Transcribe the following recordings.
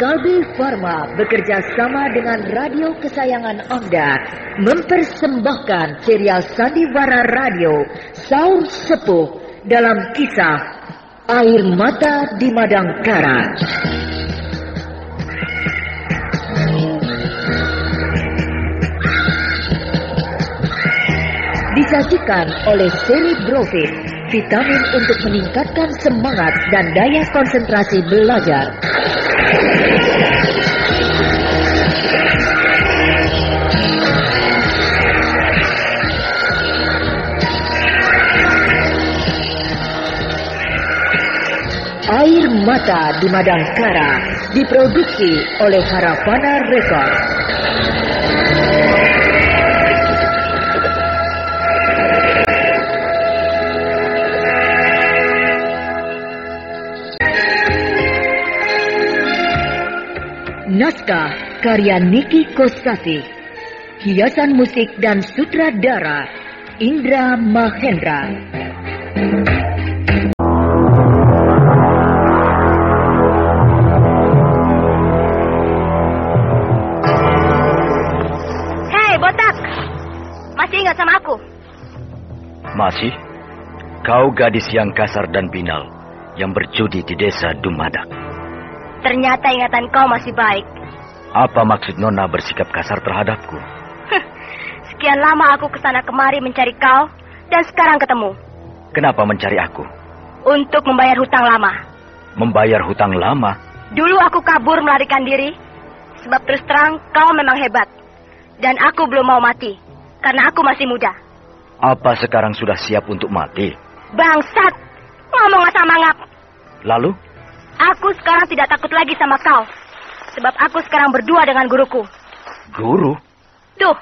Kalbe Farma bekerja sama dengan radio kesayangan Anda mempersembahkan serial sandiwara radio Saur Sepuh dalam kisah Air Mata di Madangkara. Disajikan oleh Seri Brofit, vitamin untuk meningkatkan semangat dan daya konsentrasi belajar. Air Mata di Madangkara diproduksi oleh Harapana Record. Naskah karya Niki Kosasi, hiasan musik dan sutradara Indra Mahendra. Hei botak, masih ingat sama aku? Masih? Kau gadis yang kasar dan binal yang berjudi di desa Dumadak. Ternyata ingatan kau masih baik. Apa maksud Nona bersikap kasar terhadapku? Sekian lama aku kesana kemari mencari kau, dan sekarang ketemu. Kenapa mencari aku? Untuk membayar hutang lama. Membayar hutang lama? Dulu aku kabur melarikan diri, sebab terus terang kau memang hebat. Dan aku belum mau mati, karena aku masih muda. Apa sekarang sudah siap untuk mati? Bangsat, ngomong asal mangap. Lalu? Aku sekarang tidak takut lagi sama kau. Sebab aku sekarang berdua dengan guruku. Guru? Tuh,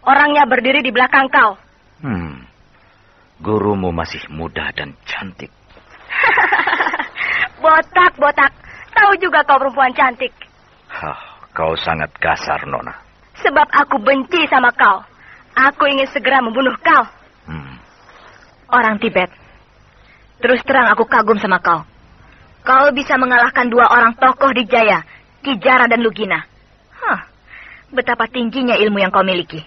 orangnya berdiri di belakang kau. Gurumu masih muda dan cantik. Botak. Tahu juga kau perempuan cantik. Kau sangat kasar, Nona. Sebab aku benci sama kau. Aku ingin segera membunuh kau. Orang Tibet. Terus terang aku kagum sama kau. Kau bisa mengalahkan dua orang tokoh di Jaya, Kijara dan Lugina. Betapa tingginya ilmu yang kau miliki.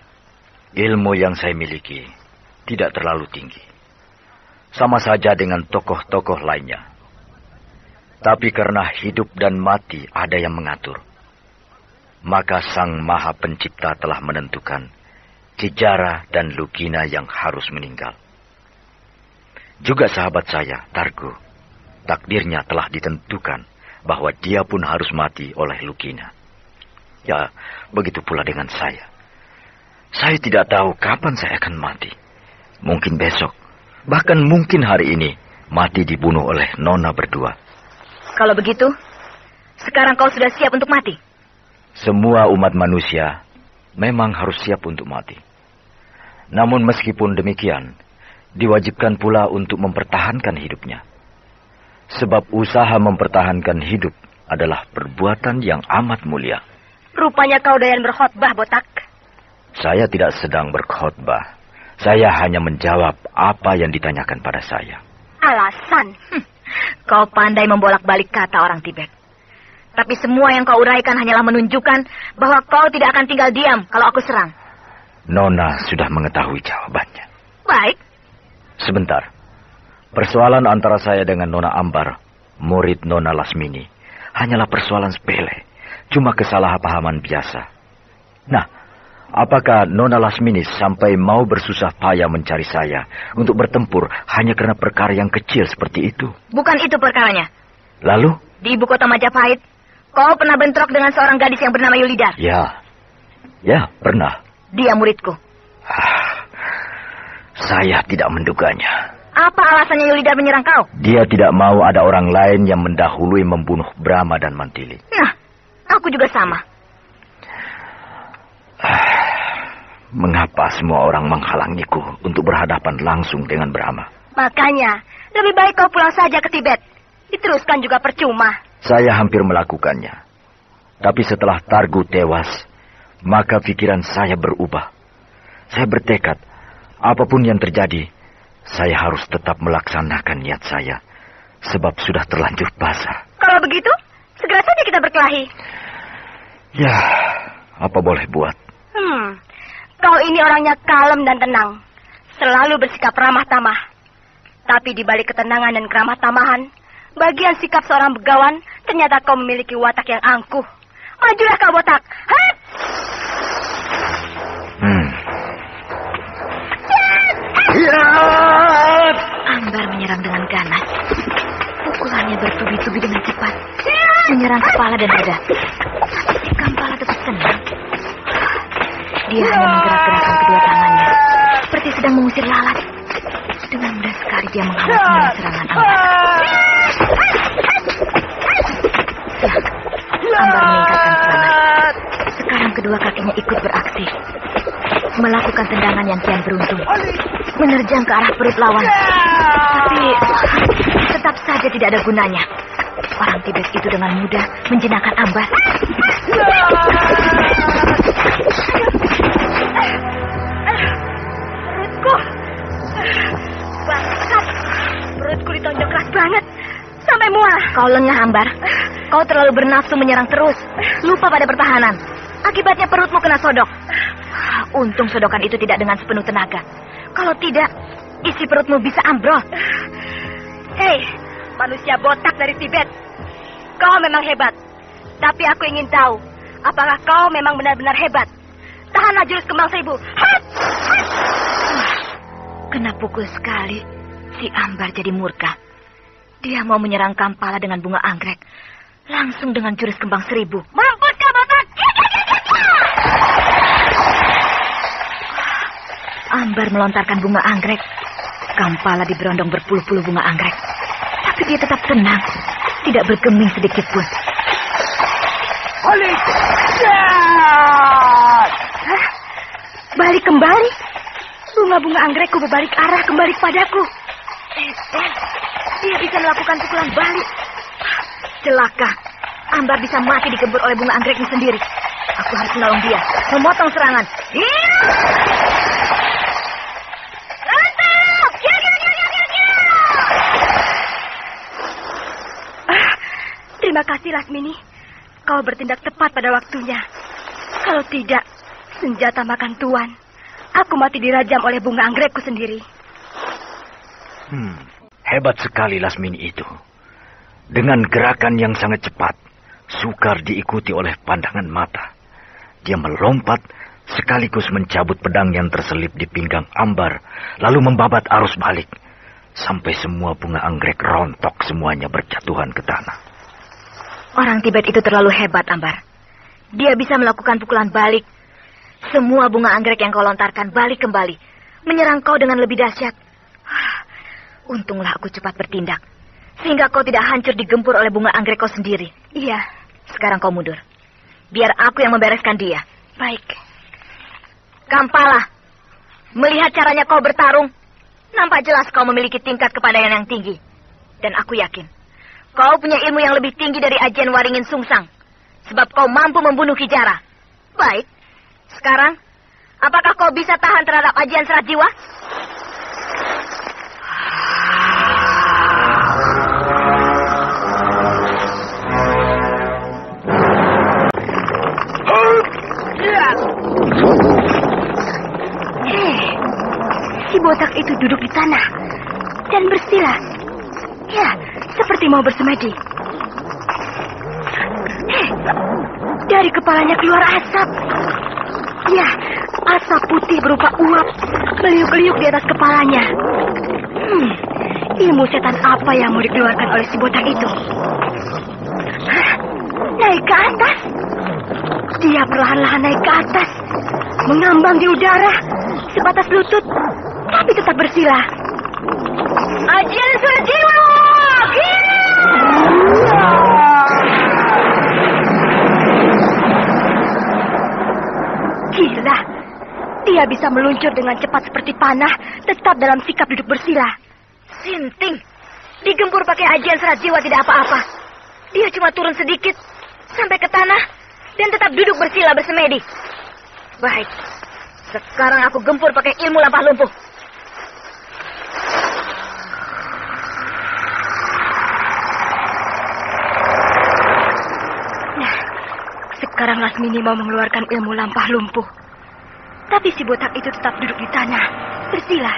Ilmu yang saya miliki tidak terlalu tinggi. Sama saja dengan tokoh-tokoh lainnya. Tapi karena hidup dan mati ada yang mengatur, maka Sang Maha Pencipta telah menentukan Kijara dan Lugina yang harus meninggal. Juga sahabat saya, Targo, takdirnya telah ditentukan bahwa dia pun harus mati oleh Lugina. Ya, begitu pula dengan saya. Saya tidak tahu kapan saya akan mati. Mungkin besok, bahkan mungkin hari ini, mati dibunuh oleh Nona berdua. Kalau begitu, sekarang kau sudah siap untuk mati? Semua umat manusia memang harus siap untuk mati. Namun meskipun demikian, diwajibkan pula untuk mempertahankan hidupnya. Sebab usaha mempertahankan hidup adalah perbuatan yang amat mulia. Rupanya kau doyan berkhotbah, botak. Saya tidak sedang berkhotbah. Saya hanya menjawab apa yang ditanyakan pada saya. Alasan? Kau pandai membolak-balik kata orang Tibet. Tapi semua yang kau uraikan hanyalah menunjukkan bahwa kau tidak akan tinggal diam kalau aku serang. Nona sudah mengetahui jawabannya. Baik. Sebentar. Persoalan antara saya dengan Nona Ambar, murid Nona Lasmini, hanyalah persoalan sepele. Cuma kesalahpahaman biasa. Nah, apakah Nona Lasmini sampai mau bersusah payah mencari saya untuk bertempur hanya karena perkara yang kecil seperti itu? Bukan itu perkaranya. Lalu? Di ibu kota Majapahit, kau pernah bentrok dengan seorang gadis yang bernama Yulidar? Ya, pernah. Dia muridku. Saya tidak menduganya. Apa alasannya Yulidar menyerang kau? Dia tidak mau ada orang lain yang mendahului membunuh Brahma dan Mantili. Nah, aku juga sama. Mengapa semua orang menghalangiku untuk berhadapan langsung dengan Brahma? Makanya, lebih baik kau pulang saja ke Tibet. Diteruskan juga percuma. Saya hampir melakukannya. Tapi setelah Targu tewas, maka pikiran saya berubah. Saya bertekad, apapun yang terjadi, saya harus tetap melaksanakan niat saya. Sebab sudah terlanjur basah. Kalau begitu, Segera saja kita berkelahi. Ya, apa boleh buat? Kau ini orangnya kalem dan tenang. Selalu bersikap ramah tamah. Tapi di balik ketenangan dan keramah tamahan, bagian sikap seorang begawan, ternyata kau memiliki watak yang angkuh. Majulah kau, botak. Hat! Ambar menyerang dengan ganas. Pukulannya bertubi-tubi dengan cepat, menyerang kepala dan dada. Tapi si Kampala tetap tenang. Dia hanya menggerak-gerakkan kedua tangannya, seperti sedang mengusir lalat. Dengan mudah sekali dia menghalau semua serangan Ambar. Ambar meningkatkan serangan. Sekarang kedua kakinya ikut beraksi, melakukan tendangan yang kian beruntung, menerjang ke arah perut lawan. Tapi tetap saja tidak ada gunanya. Orang Tibet itu dengan mudah menjinakkan Ambar. Perutku. Bangsat. Perutku ditonjok keras banget. Sampai mual. Kau lengah, Ambar. Kau terlalu bernafsu menyerang terus. Lupa pada pertahanan. Akibatnya perutmu kena sodok. Untung sodokan itu tidak dengan sepenuh tenaga. Kalau tidak, isi perutmu bisa ambrol. Hei, manusia botak dari Tibet. Kau memang hebat. Tapi aku ingin tahu, apakah kau memang benar-benar hebat? Tahanlah jurus kembang seribu. Hat! Hat! Kena pukul sekali, si Ambar jadi murka. Dia mau menyerang Kampala dengan bunga anggrek. Langsung dengan jurus kembang seribu. Mampus kau, botak! Ambar melontarkan bunga anggrek. Kampala diberondong berpuluh-puluh bunga anggrek. Tapi dia tetap tenang, tidak bergeming sedikit pun. Balik! Balik kembali? Bunga-bunga anggrekku berbalik arah kembali padaku. Dia bisa melakukan pukulan balik. Celaka. Ambar bisa mati digempur oleh bunga anggreknya sendiri. Aku harus menolong dia, memotong serangan. Terima kasih, Lasmini. Kau bertindak tepat pada waktunya. Kalau tidak, senjata makan tuan. Aku mati dirajam oleh bunga anggrekku sendiri. Hebat sekali Lasmini itu. Dengan gerakan yang sangat cepat, sukar diikuti oleh pandangan mata. Dia melompat sekaligus mencabut pedang yang terselip di pinggang Ambar, lalu membabat arus balik. Sampai semua bunga anggrek rontok semuanya berjatuhan ke tanah. Orang Tibet itu terlalu hebat, Ambar. Dia bisa melakukan pukulan balik. Semua bunga anggrek yang kau lontarkan balik kembali, menyerang kau dengan lebih dahsyat. Untunglah aku cepat bertindak, sehingga kau tidak hancur digempur oleh bunga anggrek kau sendiri. Iya. Sekarang kau mundur. Biar aku yang membereskan dia. Baik. Kampala, melihat caranya kau bertarung, nampak jelas kau memiliki tingkat kepandaian yang tinggi. Dan aku yakin, kau punya ilmu yang lebih tinggi dari Ajian Waringin Sungsang. Sebab kau mampu membunuh Kijara. Baik. Sekarang, apakah kau bisa tahan terhadap Ajian Serat Jiwa? Si botak itu duduk di tanah dan bersila. Ya, seperti mau bersemedi. Dari kepalanya keluar asap. Ya, asap putih berupa uap meliuk-liuk di atas kepalanya. Ilmu setan apa yang mau dikeluarkan oleh si botak itu? Naik ke atas. Dia perlahan-lahan naik ke atas, mengambang di udara sebatas lutut, tapi tetap bersila. Ajian Serat Jiwa! Gila, dia bisa meluncur dengan cepat seperti panah, tetap dalam sikap duduk bersila. Sinting, digempur pakai Ajian Serat Jiwa tidak apa-apa. Dia cuma turun sedikit sampai ke tanah dan tetap duduk bersila bersemedi. Baik, sekarang aku gempur pakai ilmu lampah lumpuh. Sekarang Lasmini mau mengeluarkan ilmu lampah lumpuh. Tapi si botak itu tetap duduk di tanah, bersila.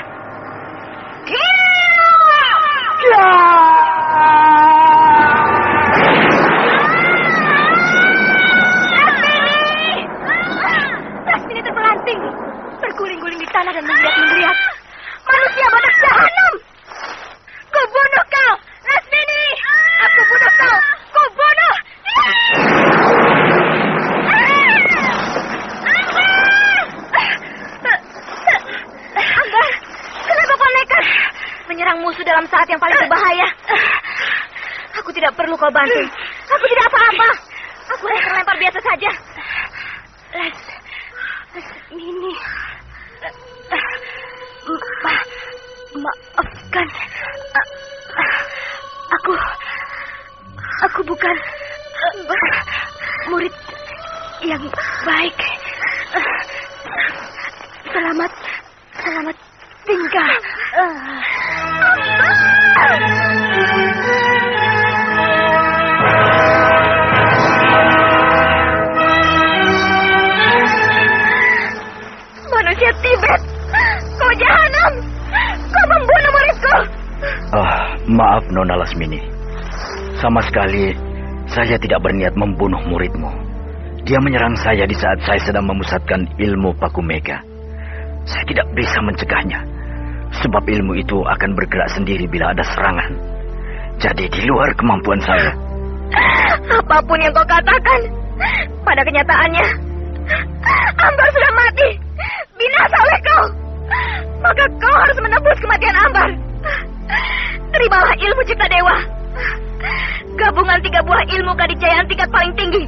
Lasmini terpelanting, berguling-guling di tanah dan melihat-melihat. Manusia botak jahanam! Ku bunuh kau, Lasmini! Aku bunuh kau! Ku bunuh! Ambar, kenapa kau nekat menyerang musuh dalam saat yang paling berbahaya? Aku tidak perlu kau bantu. Aku tidak apa-apa. Aku hanya terlempar biasa saja. Lasmini, maafkan. Aku bukan murid yang baik. Selamat tinggal. Manusia Tibet, kau jahanam, kau membunuh muridku. Maaf Nona Lasmini. Sama sekali saya tidak berniat membunuh muridmu. Dia menyerang saya di saat saya sedang memusatkan ilmu Paku Mega. Saya tidak bisa mencegahnya, sebab ilmu itu akan bergerak sendiri bila ada serangan. Jadi di luar kemampuan saya. Apapun yang kau katakan, pada kenyataannya Ambar sudah mati, binasa oleh kau. Maka kau harus menebus kematian Ambar. Terimalah ilmu Cipta Dewa, gabungan 3 buah ilmu kadijayaan tingkat paling tinggi: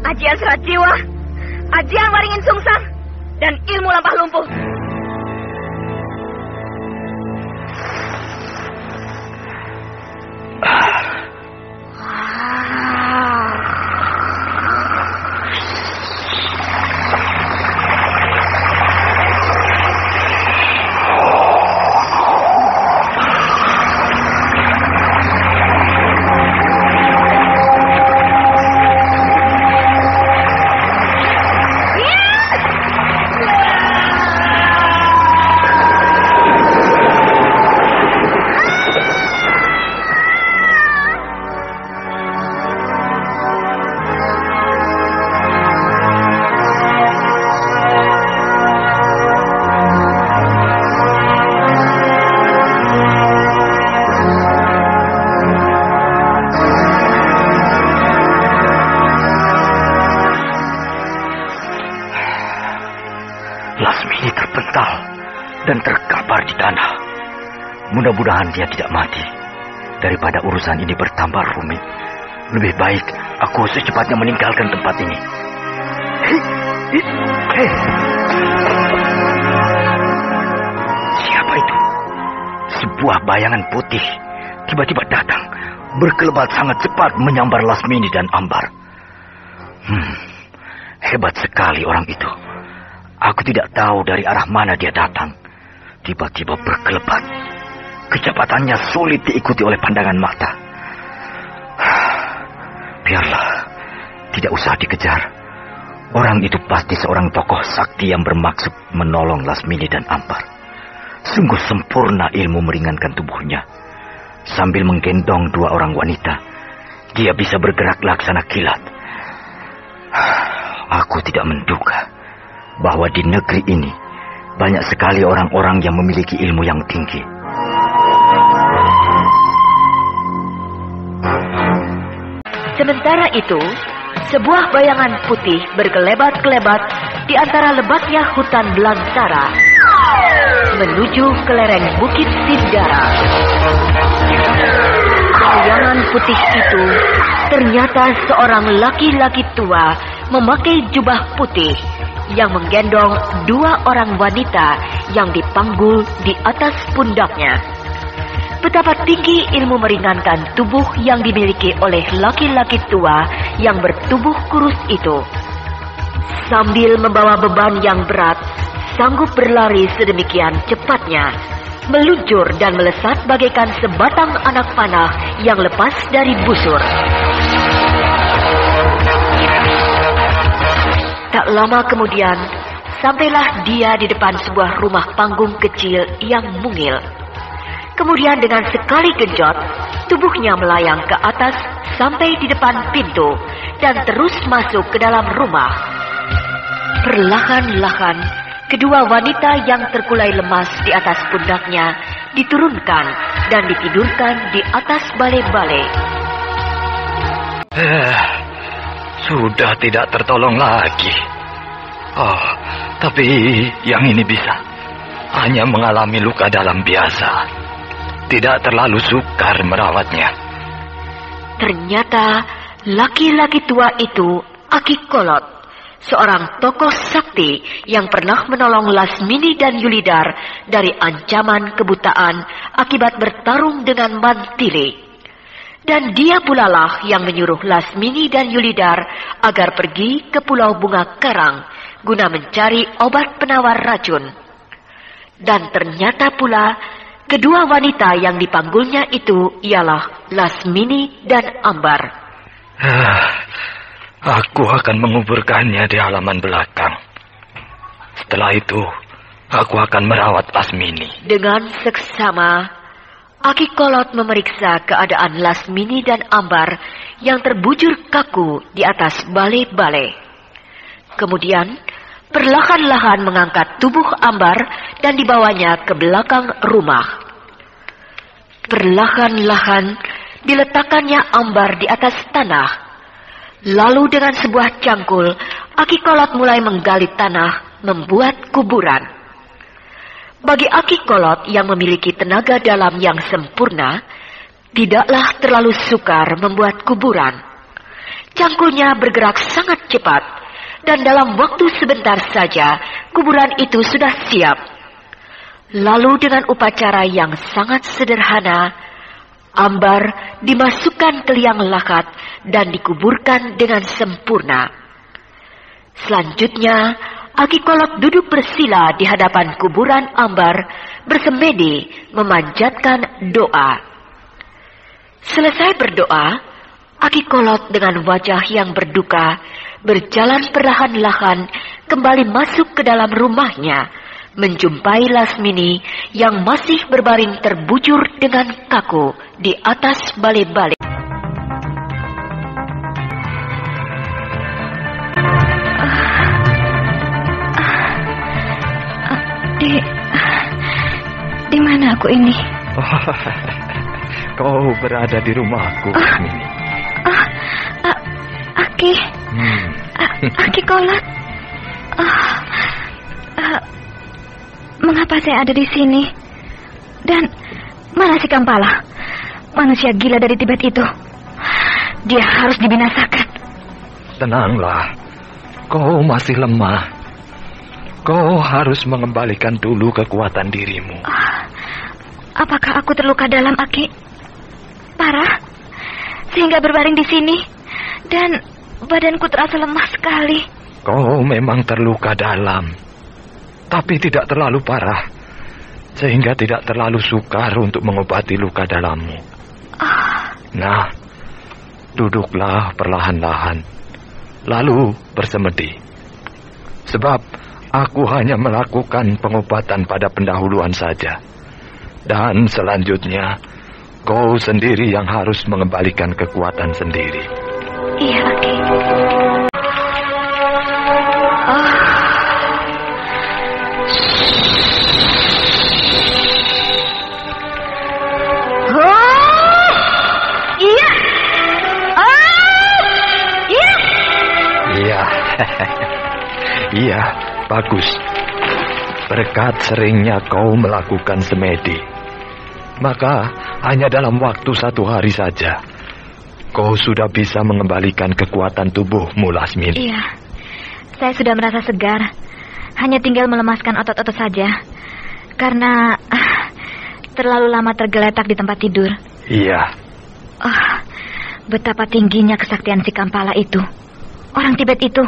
Ajian Serat Jiwa, Ajian Waringin Sungsang, dan ilmu lampah lumpuh. Lasmini terpental dan terkapar di tanah. Mudah-mudahan dia tidak mati. Daripada urusan ini bertambah rumit, lebih baik aku secepatnya meninggalkan tempat ini. Siapa itu? Sebuah bayangan putih tiba-tiba datang, berkelebat sangat cepat menyambar Lasmini dan Ambar. Hebat sekali orang itu. Aku tidak tahu dari arah mana dia datang. Tiba-tiba berkelebat. Kecepatannya sulit diikuti oleh pandangan mata. Biarlah, tidak usah dikejar. Orang itu pasti seorang tokoh sakti yang bermaksud menolong Lasmini dan Ambar. Sungguh sempurna ilmu meringankan tubuhnya. Sambil menggendong 2 orang wanita, dia bisa bergerak laksana kilat. Aku tidak menduga bahwa di negeri ini banyak sekali orang-orang yang memiliki ilmu yang tinggi. Sementara itu, sebuah bayangan putih berkelebat-kelebat di antara lebatnya hutan belantara menuju ke lereng Bukit Sindara. Bayangan putih itu ternyata seorang laki-laki tua memakai jubah putih yang menggendong 2 orang wanita yang dipanggul di atas pundaknya. Betapa tinggi ilmu meringankan tubuh yang dimiliki oleh laki-laki tua yang bertubuh kurus itu. Sambil membawa beban yang berat, sanggup berlari sedemikian cepatnya, meluncur dan melesat bagaikan sebatang anak panah yang lepas dari busur. Tak lama kemudian, sampailah dia di depan sebuah rumah panggung kecil yang mungil. Kemudian dengan sekali genjot, tubuhnya melayang ke atas sampai di depan pintu dan terus masuk ke dalam rumah. Perlahan-lahan, kedua wanita yang terkulai lemas di atas pundaknya diturunkan dan ditidurkan di atas bale-bale. Sudah tidak tertolong lagi. Oh, tapi yang ini bisa. Hanya mengalami luka dalam biasa. Tidak terlalu sukar merawatnya. Ternyata laki-laki tua itu Aki Kolot, seorang tokoh sakti yang pernah menolong Lasmini dan Yulidar dari ancaman kebutaan akibat bertarung dengan Mantili. Dan dia pula lah yang menyuruh Lasmini dan Yulidar agar pergi ke Pulau Bunga Karang guna mencari obat penawar racun. Dan ternyata pula kedua wanita yang dipanggulnya itu ialah Lasmini dan Ambar. Aku akan menguburkannya di halaman belakang. Setelah itu, aku akan merawat Lasmini. Dengan seksama, Aki Kolot memeriksa keadaan Lasmini dan Ambar yang terbujur kaku di atas bale-bale. Kemudian, perlahan-lahan mengangkat tubuh Ambar dan dibawanya ke belakang rumah. Perlahan-lahan diletakkannya Ambar di atas tanah. Lalu dengan sebuah cangkul, Aki Kolot mulai menggali tanah, membuat kuburan. Bagi Aki Kolot yang memiliki tenaga dalam yang sempurna, tidaklah terlalu sukar membuat kuburan. Cangkulnya bergerak sangat cepat, dan dalam waktu sebentar saja, kuburan itu sudah siap. Lalu dengan upacara yang sangat sederhana, Ambar dimasukkan ke liang lahat dan dikuburkan dengan sempurna. Selanjutnya, Aki Kolot duduk bersila di hadapan kuburan Ambar, bersemedi memanjatkan doa. Selesai berdoa, Aki Kolot dengan wajah yang berduka berjalan perlahan-lahan kembali masuk ke dalam rumahnya, menjumpai Lasmini yang masih berbaring terbujur dengan kaku di atas bale-bale. Di mana aku ini? Kau berada di rumahku, Lasmini. Aki. Aki Kolot. Mengapa saya ada di sini? Dan mana si Kampala? Manusia gila dari Tibet itu. Dia harus dibinasakan. Tenanglah. Kau masih lemah. Kau harus mengembalikan dulu kekuatan dirimu. Apakah aku terluka dalam, Aki? Parah? Sehingga berbaring di sini. Dan badanku terasa lemah sekali. Kau memang terluka dalam. Tapi tidak terlalu parah. Sehingga tidak terlalu sukar untuk mengobati luka dalammu. Nah, duduklah perlahan-lahan. Lalu bersemedi. Sebab aku hanya melakukan pengobatan pada pendahuluan saja. Dan selanjutnya, kau sendiri yang harus mengembalikan kekuatan sendiri. Iya, Aki. Iya. Iya. Iya. Iya, bagus. Berkat seringnya kau melakukan semedi, maka hanya dalam waktu 1 hari saja kau sudah bisa mengembalikan kekuatan tubuhmu, Lasmini. Iya, saya sudah merasa segar. Hanya tinggal melemaskan otot-otot saja. Karena terlalu lama tergeletak di tempat tidur. Iya. Betapa tingginya kesaktian si Kampala itu, orang Tibet itu,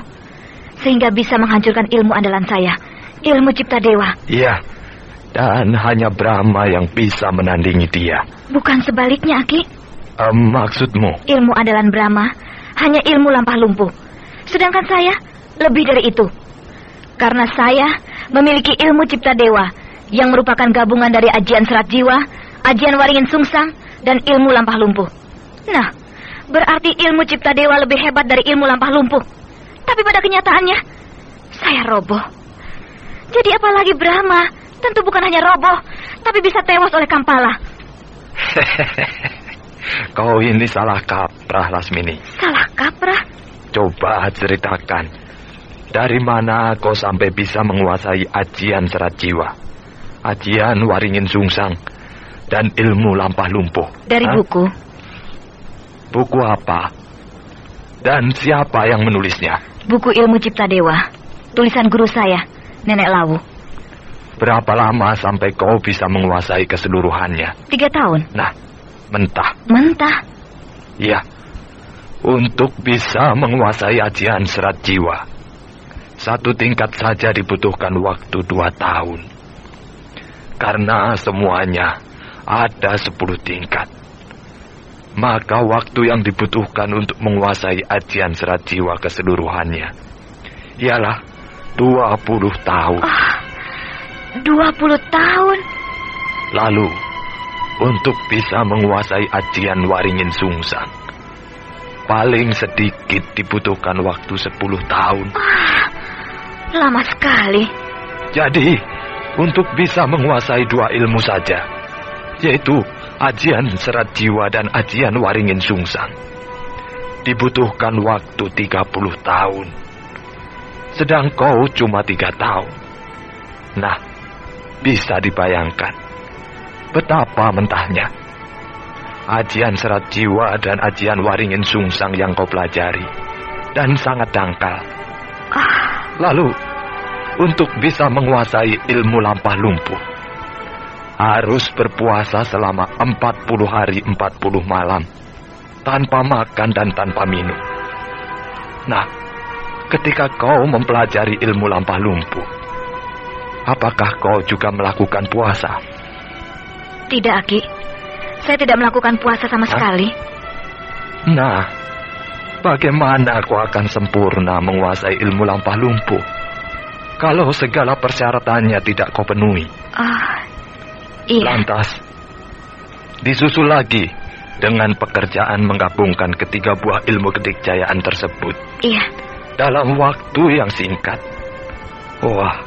sehingga bisa menghancurkan ilmu andalan saya, ilmu cipta dewa. Iya, dan hanya Brahma yang bisa menandingi dia. Bukan sebaliknya, Aki. Maksudmu? Ilmu andalan Brahma hanya ilmu lampah lumpuh. Sedangkan saya Lebih dari itu. Karena saya memiliki ilmu cipta dewa yang merupakan gabungan dari ajian serat jiwa, ajian waringin sungsang, dan ilmu lampah lumpuh. Nah, berarti ilmu cipta dewa lebih hebat dari ilmu lampah lumpuh. Tapi pada kenyataannya, saya roboh. Jadi apalagi Brahma, tentu bukan hanya roboh, tapi bisa tewas oleh Kampala. Kau ini salah kaprah, Lasmini. Salah kaprah? Coba ceritakan, dari mana kau sampai bisa menguasai ajian serat jiwa, ajian waringin sungsang, dan ilmu lampah lumpuh? Dari buku. Buku apa? Dan siapa yang menulisnya? Buku ilmu cipta dewa, tulisan guru saya, Nenek Lawu. Berapa lama sampai kau bisa menguasai keseluruhannya? 3 tahun. Nah, mentah. Mentah? Iya. Untuk bisa menguasai ajian serat jiwa, 1 tingkat saja dibutuhkan waktu 2 tahun. Karena semuanya ada 10 tingkat. Maka waktu yang dibutuhkan untuk menguasai ajian serat jiwa keseluruhannya ialah 20 tahun. 20 tahun? Lalu, untuk bisa menguasai ajian waringin sungsang, paling sedikit dibutuhkan waktu 10 tahun. Lama sekali. Jadi, untuk bisa menguasai 2 ilmu saja, yaitu ajian serat jiwa dan ajian waringin sungsang, dibutuhkan waktu 30 tahun. Sedang kau cuma 3 tahun. Nah, bisa dibayangkan betapa mentahnya ajian serat jiwa dan ajian waringin sungsang yang kau pelajari, dan sangat dangkal. Lalu, untuk bisa menguasai ilmu lampah lumpuh, harus berpuasa selama 40 hari 40 malam, tanpa makan dan tanpa minum. Nah, ketika kau mempelajari ilmu lampah lumpuh, apakah kau juga melakukan puasa? Tidak, Aki. Saya tidak melakukan puasa sama sekali. Nah, bagaimana kau akan sempurna menguasai ilmu lampah lumpuh kalau segala persyaratannya tidak kau penuhi? Iya. Lantas, disusul lagi dengan pekerjaan menggabungkan ketiga buah ilmu kedikjayaan tersebut. Iya. Dalam waktu yang singkat. Wah,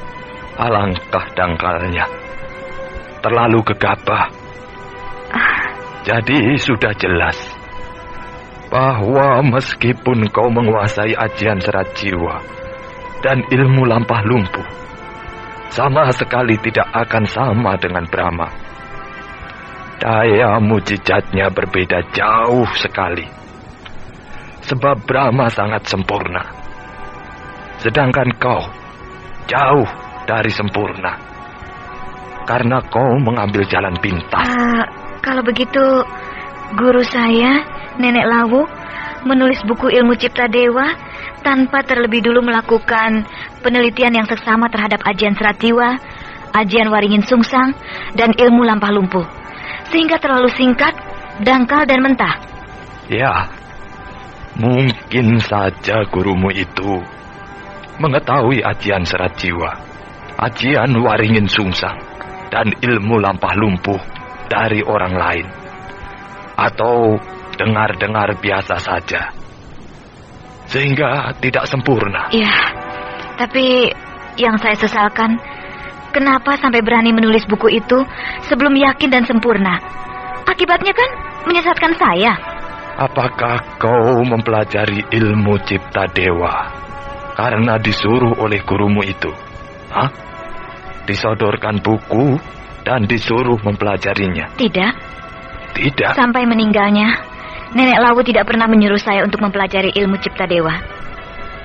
alangkah dangkalnya. Terlalu gegabah. Jadi sudah jelas bahwa meskipun kau menguasai ajian serat jiwa dan ilmu lampah lumpuh, sama sekali tidak akan sama dengan Brahma. Daya mujizatnya berbeda jauh sekali. Sebab Brahma sangat sempurna, sedangkan kau jauh dari sempurna, karena kau mengambil jalan pintas. Kalau begitu, guru saya, Nenek Lawu, menulis buku ilmu cipta dewa tanpa terlebih dulu melakukan penelitian yang seksama terhadap ajian serat jiwa, ajian waringin sungsang, dan ilmu lampah lumpuh, sehingga terlalu singkat, dangkal, dan mentah. Ya, mungkin saja gurumu itu mengetahui ajian serat jiwa, ajian waringin sungsang, dan ilmu lampah lumpuh dari orang lain, atau dengar-dengar biasa saja, sehingga tidak sempurna. Iya, tapi yang saya sesalkan, kenapa sampai berani menulis buku itu sebelum yakin dan sempurna? Akibatnya kan menyesatkan saya. Apakah kau mempelajari ilmu cipta dewa karena disuruh oleh gurumu itu? Hah? Disodorkan buku dan disuruh mempelajarinya? Tidak. Tidak? Sampai meninggalnya, Nenek Lawu tidak pernah menyuruh saya untuk mempelajari ilmu cipta dewa.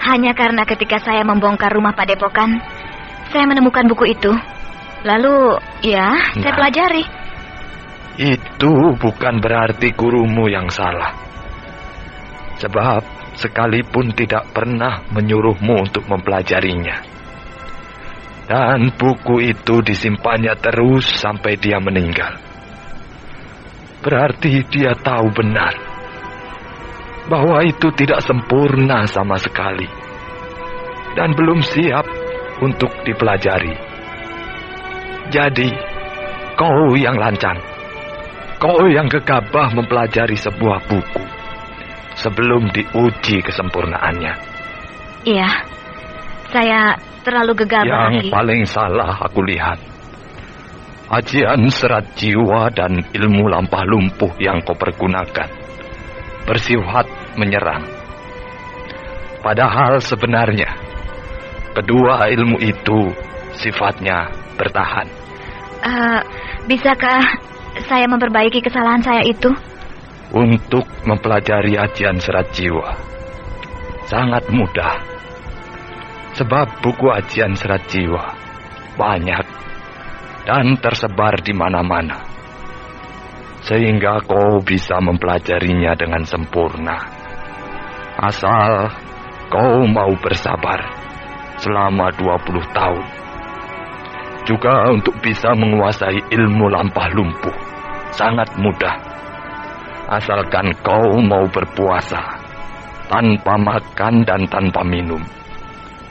Hanya karena ketika saya membongkar rumah padepokan, saya menemukan buku itu. Lalu, saya pelajari. Itu bukan berarti gurumu yang salah. Sebab sekalipun tidak pernah menyuruhmu untuk mempelajarinya. Dan buku itu disimpannya terus sampai dia meninggal. Berarti dia tahu benar bahwa itu tidak sempurna sama sekali. dan belum siap untuk dipelajari. Jadi, kau yang lancang, kau yang gegabah mempelajari sebuah buku sebelum diuji kesempurnaannya. Iya, saya terlalu gegabah. Yang paling salah aku lihat, ajian serat jiwa dan ilmu lampah lumpuh yang kau pergunakan bersifat menyerang. Padahal sebenarnya kedua ilmu itu sifatnya bertahan. Bisakah saya memperbaiki kesalahan saya itu? Untuk mempelajari ajian serat jiwa sangat mudah. Sebab buku ajian serat jiwa banyak dan tersebar di mana-mana. Sehingga kau bisa mempelajarinya dengan sempurna. Asal kau mau bersabar selama 20 tahun. Juga untuk bisa menguasai ilmu lampah lumpuh sangat mudah. Asalkan kau mau berpuasa tanpa makan dan tanpa minum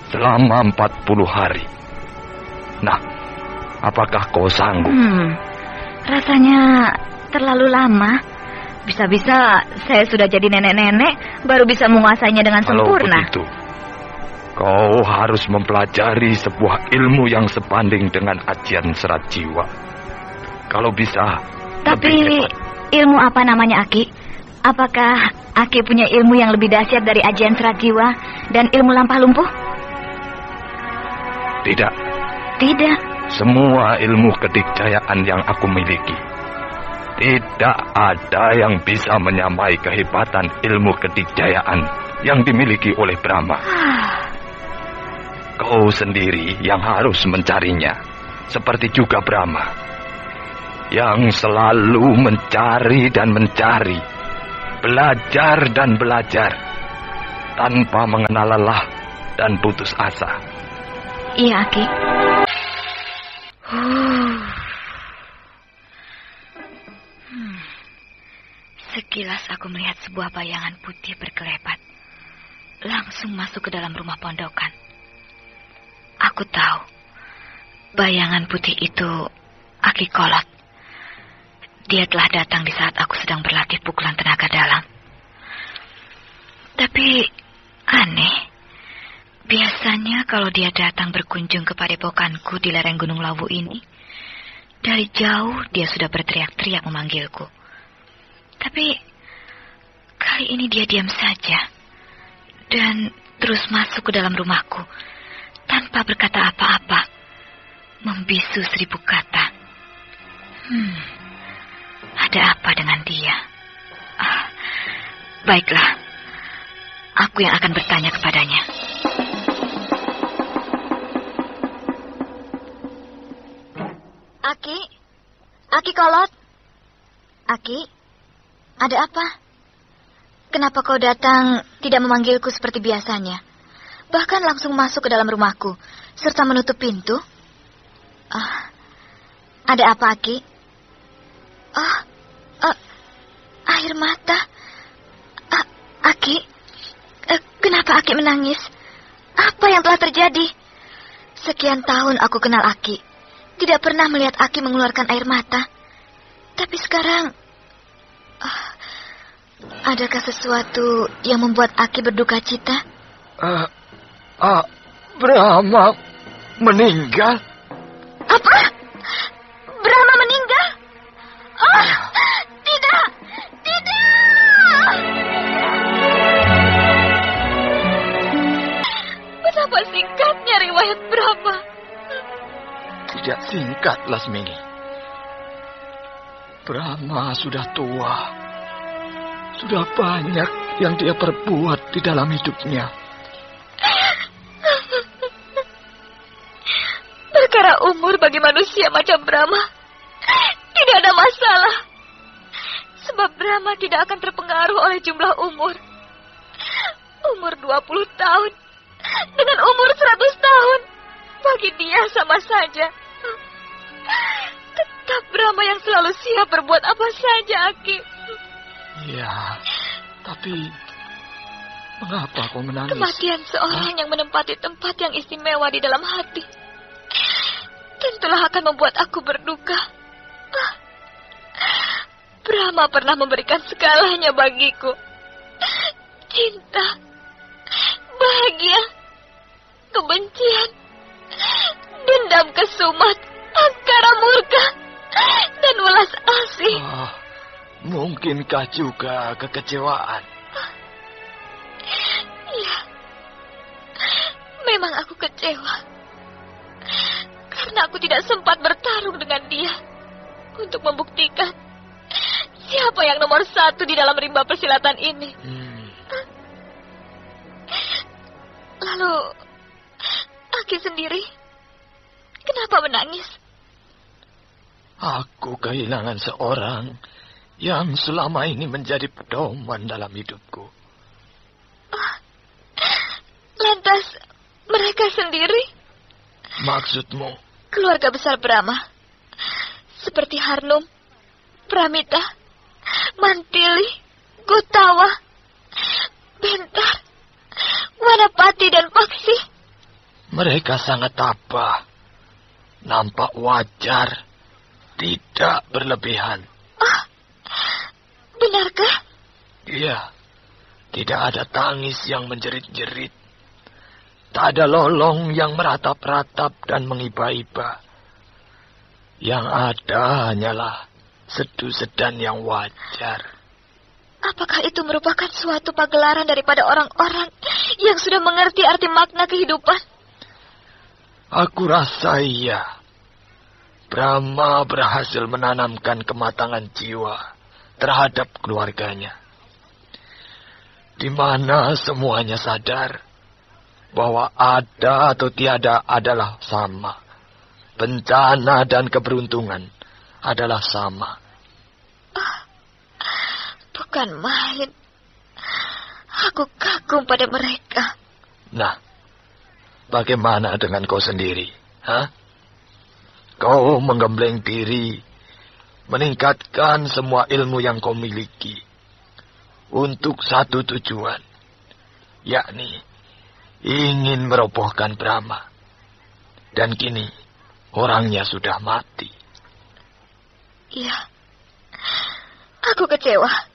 selama 40 hari. Nah, apakah kau sanggup? Rasanya terlalu lama. Bisa-bisa saya sudah jadi nenek-nenek baru bisa menguasainya dengan sempurna. Kalau begitu, kau harus mempelajari sebuah ilmu yang sebanding dengan ajian serat jiwa. Kalau bisa, tapi ilmu apa namanya, Aki? Apakah Aki punya ilmu yang lebih dahsyat dari ajian serat jiwa dan ilmu lampah lumpuh? Tidak. Tidak. Semua ilmu kedikjayaan yang aku miliki, tidak ada yang bisa menyamai kehebatan ilmu kedikjayaan yang dimiliki oleh Brahma. Kau sendiri yang harus mencarinya, seperti juga Brahma, yang selalu mencari dan mencari, belajar dan belajar, tanpa mengenal lelah dan putus asa. Iya, Aki. Sekilas aku melihat sebuah bayangan putih berkelebat langsung masuk ke dalam rumah pondokan. Aku tahu bayangan putih itu Aki Kolot. Dia telah datang di saat aku sedang berlatih pukulan tenaga dalam. Tapi aneh. Biasanya kalau dia datang berkunjung ke padepokanku di lereng Gunung Lawu ini, dari jauh dia sudah berteriak-teriak memanggilku. Tapi kali ini dia diam saja dan terus masuk ke dalam rumahku tanpa berkata apa-apa, membisu 1000 kata. Ada apa dengan dia? Baiklah, aku yang akan bertanya kepadanya. Aki Kolot. Aki, ada apa? Kenapa kau datang tidak memanggilku seperti biasanya? Bahkan langsung masuk ke dalam rumahku, serta menutup pintu? Ada apa, Aki? Air mata. Aki, kenapa Aki menangis? Apa yang telah terjadi? Sekian tahun aku kenal Aki. Tidak pernah melihat Aki mengeluarkan air mata. Tapi sekarang, adakah sesuatu yang membuat Aki berduka cita? Brahma meninggal. Apa? Brahma meninggal? Tidak! Betapa singkatnya riwayat Brahma. Tidak singkat, Lasmini. Brahma sudah tua. Sudah banyak yang dia perbuat di dalam hidupnya. Perkara umur bagi manusia macam Brahma tidak ada masalah. Sebab Brahma tidak akan terpengaruh oleh jumlah umur. Umur 20 tahun dengan umur 100 tahun bagi dia sama saja. Tetap Brahma yang selalu siap berbuat apa saja, Aki. Ya, tapi Mengapa kau menangis? Kematian seorang yang menempati tempat yang istimewa di dalam hati tentulah akan membuat aku berduka. Brahma pernah memberikan segalanya bagiku. Cinta, bahagia, kebencian, dendam kesumat, angkara murka, dan welas asih. Mungkinkah juga kekecewaan? Iya, memang aku kecewa. Karena aku tidak sempat bertarung dengan dia untuk membuktikan siapa yang nomor 1 di dalam rimba persilatan ini. Lalu, Aki sendiri, kenapa menangis? Aku kehilangan seorang yang selama ini menjadi pedoman dalam hidupku. Lantas, mereka sendiri? Maksudmu? Keluarga besar Brahma. Seperti Harnum, Pramita, Mantili, Gotawa, Bentar, Wanapati, dan Paksi. Mereka sangat tabah. Nampak wajar, tidak berlebihan. Benarkah? Iya, tidak ada tangis yang menjerit-jerit. Tak ada lolong yang meratap-ratap dan mengiba-iba. Yang ada hanyalah sedu-sedan yang wajar. Apakah itu merupakan suatu pagelaran daripada orang-orang yang sudah mengerti arti makna kehidupan? Aku rasa iya. Brahma berhasil menanamkan kematangan jiwa terhadap keluarganya. Di mana semuanya sadar bahwa ada atau tiada adalah sama. Bencana dan keberuntungan adalah sama. Bukan main. Aku kagum pada mereka. Nah, bagaimana dengan kau sendiri? Kau menggembleng diri, meningkatkan semua ilmu yang kau miliki untuk satu tujuan, yakni ingin merobohkan Brahma. Dan kini orangnya sudah mati. Iya, aku kecewa.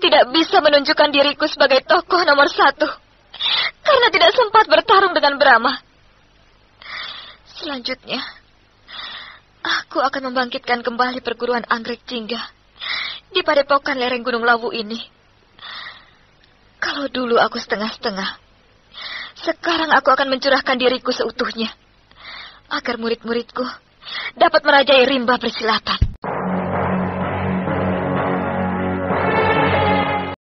Tidak bisa menunjukkan diriku sebagai tokoh nomor 1 karena tidak sempat bertarung dengan Brahma. Selanjutnya, aku akan membangkitkan kembali perguruan anggrek Jingga di padepokan lereng Gunung Lawu ini. Kalau dulu aku setengah-setengah, sekarang aku akan mencurahkan diriku seutuhnya agar murid-muridku dapat merajai rimba persilatan.